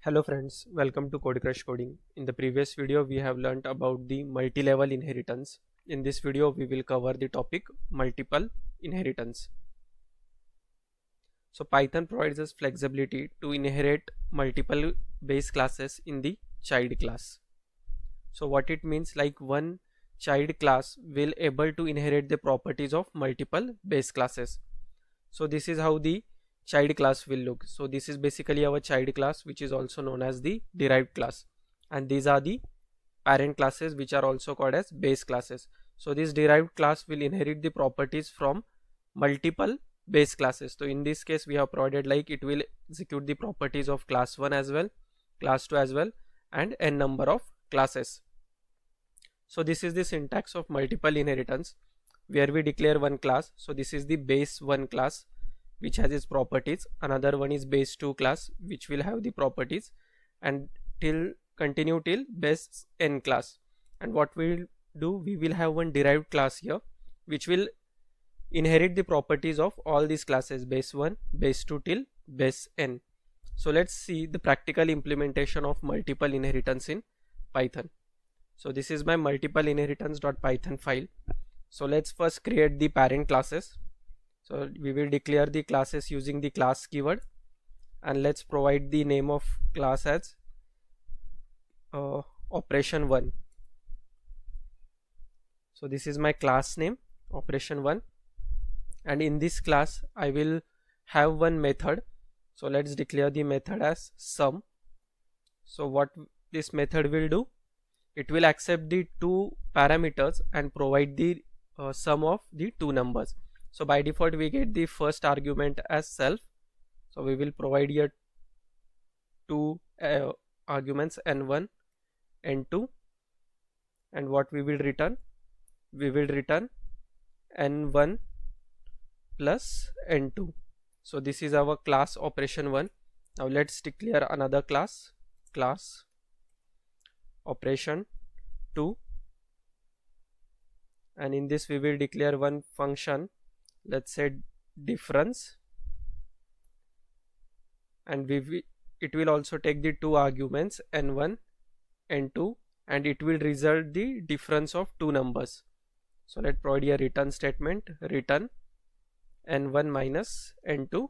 Hello friends, welcome to Code Crush Coding. In the previous video we have learnt about the multi-level inheritance. In this video we will cover the topic multiple inheritance. So Python provides us flexibility to inherit multiple base classes in the child class. So what it means, like one child class will able to inherit the properties of multiple base classes. So this is how the child class will look. So this is basically our child class, which is also known as the derived class, and these are the parent classes, which are also called as base classes. So this derived class will inherit the properties from multiple base classes. So in this case we have provided like it will execute the properties of class 1 as well, class 2 as well, and n number of classes. So this is the syntax of multiple inheritance, where we declare one class. So this is the base 1 class, which has its properties. Another one is base 2 class, which will have the properties, and continue till base n class. And what we will do, we will have one derived class here, which will inherit the properties of all these classes, base 1, base 2 till base n. So let's see the practical implementation of multiple inheritance in Python. So this is my multiple inheritance.python file. So let's first create the parent classes. So we will declare the classes using the class keyword, and let's provide the name of class as operation 1. So this is my class name, operation 1, and in this class I will have one method. So let's declare the method as sum. So what this method will do, it will accept the two parameters and provide the sum of the two numbers. So by default we get the first argument as self. So we will provide here two arguments, n1, n2, and what we will return, we will return n1 plus n2. So this is our class operation 1. Now let's declare another class, class operation 2, and in this we will declare one function, let's say difference, and it will also take the two arguments n1, n2, and it will result the difference of two numbers. So let's provide a return statement, return n1 minus n2.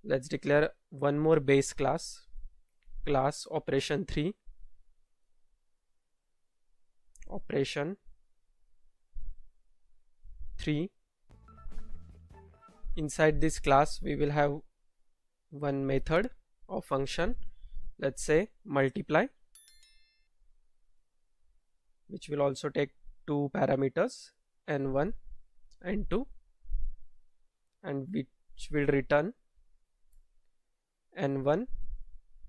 Let's declare one more base class, class operation 3, operation 3. Inside this class we will have one method or function, let's say multiply, which will also take two parameters, n1, n2, and which will return n1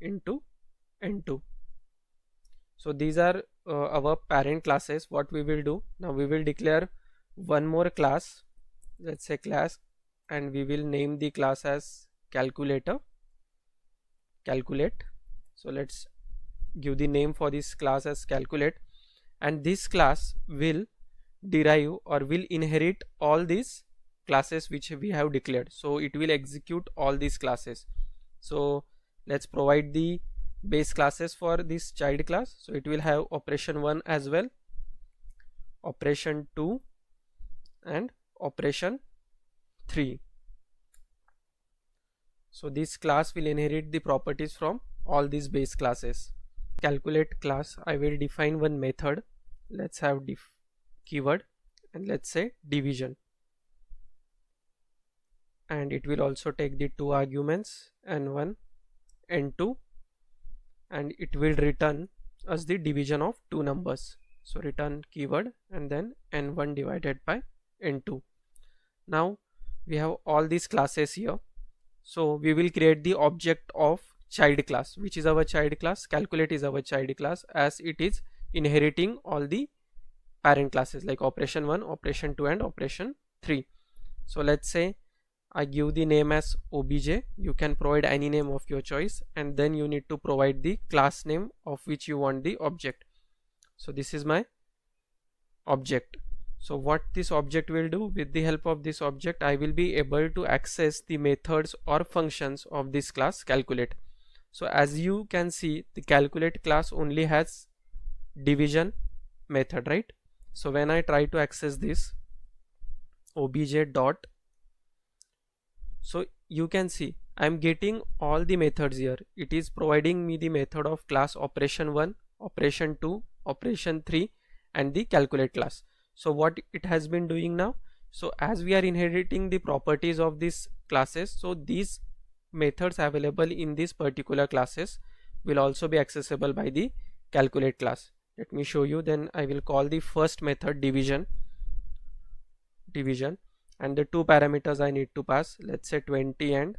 into n2. So these are our parent classes. What we will do now, we will declare one more class, let's say class, and we will name the class as calculator, calculate. So let's give the name for this class as calculate, and this class will derive or will inherit all these classes which we have declared. So it will execute all these classes. So let's provide the base classes for this child class. So it will have operation 1 as well, operation 2, and operation 3. So this class will inherit the properties from all these base classes. Calculate class, I will define one method, let's have keyword, and let's say division, and it will also take the two arguments n1, n2, and it will return us the division of two numbers. So return keyword and then n1 divided by n2. Now we have all these classes here. So we will create the object of child class, which is our child class. Calculate is our child class, as it is inheriting all the parent classes like operation 1, operation 2, and operation 3. So let's say I give the name as obj. You can provide any name of your choice, and then you need to provide the class name of which you want the object. So this is my object. So what this object will do, with the help of this object I will be able to access the methods or functions of this class calculate. So as you can see, the calculate class only has division method, right? So when I try to access this obj dot, so you can see I'm getting all the methods here. It is providing me the method of class operation 1, operation 2, operation 3 and the calculate class. So what it has been doing now, so as we are inheriting the properties of these classes, so these methods available in these particular classes will also be accessible by the calculate class. Let me show you. Then I will call the first method division, and the two parameters I need to pass, let's say 20 and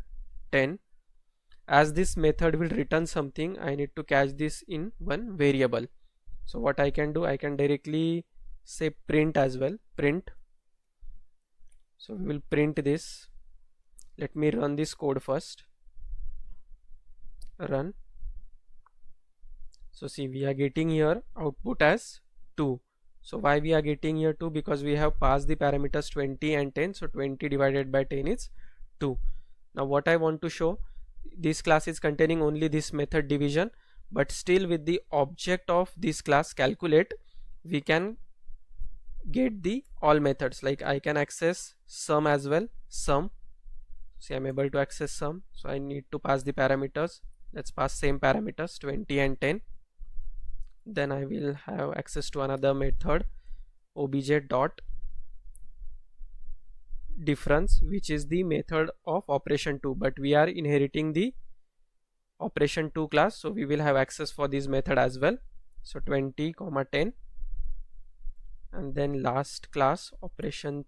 10. As this method will return something, I need to catch this in one variable. So what I can do, I can directly say print as well, print. So we will print this. Let me run this code first. Run. So see, we are getting here output as 2. So why we are getting here 2? Because we have passed the parameters 20 and 10. So 20 divided by 10 is 2. Now what I want to show, this class is containing only this method division, but still with the object of this class calculate, we can get the all methods. Like I can access sum as well, sum. See, I'm able to access sum. So I need to pass the parameters. Let's pass same parameters 20 and 10. Then I will have access to another method obj dot difference, which is the method of operation 2, but we are inheriting the operation 2 class, so we will have access for this method as well. So 20 comma 10, and then last class operation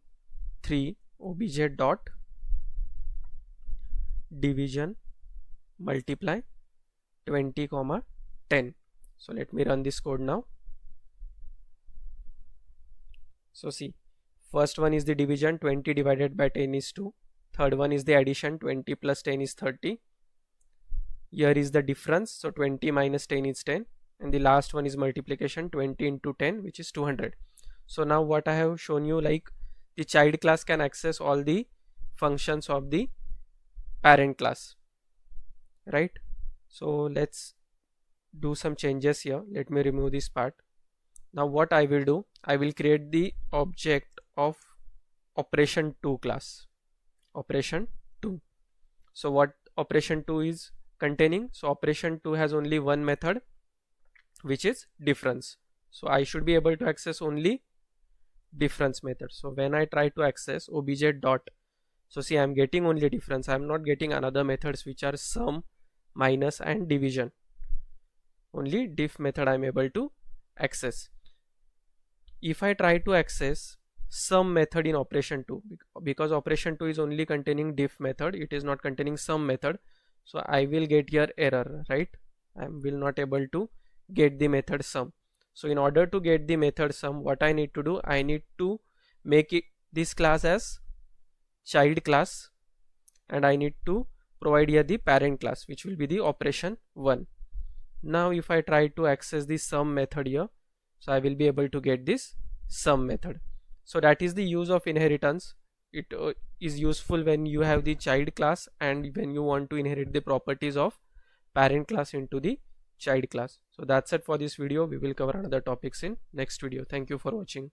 3 obj dot division multiply 20 comma 10. So let me run this code now. So see, first one is the division, 20 divided by 10 is 2. Third one is the addition, 20 plus 10 is 30. Here is the difference, so 20 minus 10 is 10. And the last one is multiplication, 20 into 10, which is 200. So now what I have shown you, like the child class can access all the functions of the parent class, right? So let's do some changes here. Let me remove this part. Now what I will do, I will create the object of operation 2 class, operation 2. So what operation 2 is containing? So operation 2 has only one method, which is difference. So I should be able to access only difference method. So when I try to access obj dot, so see, I'm getting only difference. I'm not getting another methods which are sum, minus and division. Only diff method I'm able to access. If I try to access sum method in operation 2, because operation 2 is only containing diff method, it is not containing sum method, so I will get here error, right? I will not able to get the method sum. So in order to get the method sum, what I need to do, I need to make it this class as child class, and I need to provide here the parent class, which will be the operation 1. Now if I try to access the sum method here, so I will be able to get this sum method. So that is the use of inheritance. It is useful when you have the child class and when you want to inherit the properties of parent class into the child class. So that's it for this video. We will cover another topics in next video. Thank you for watching.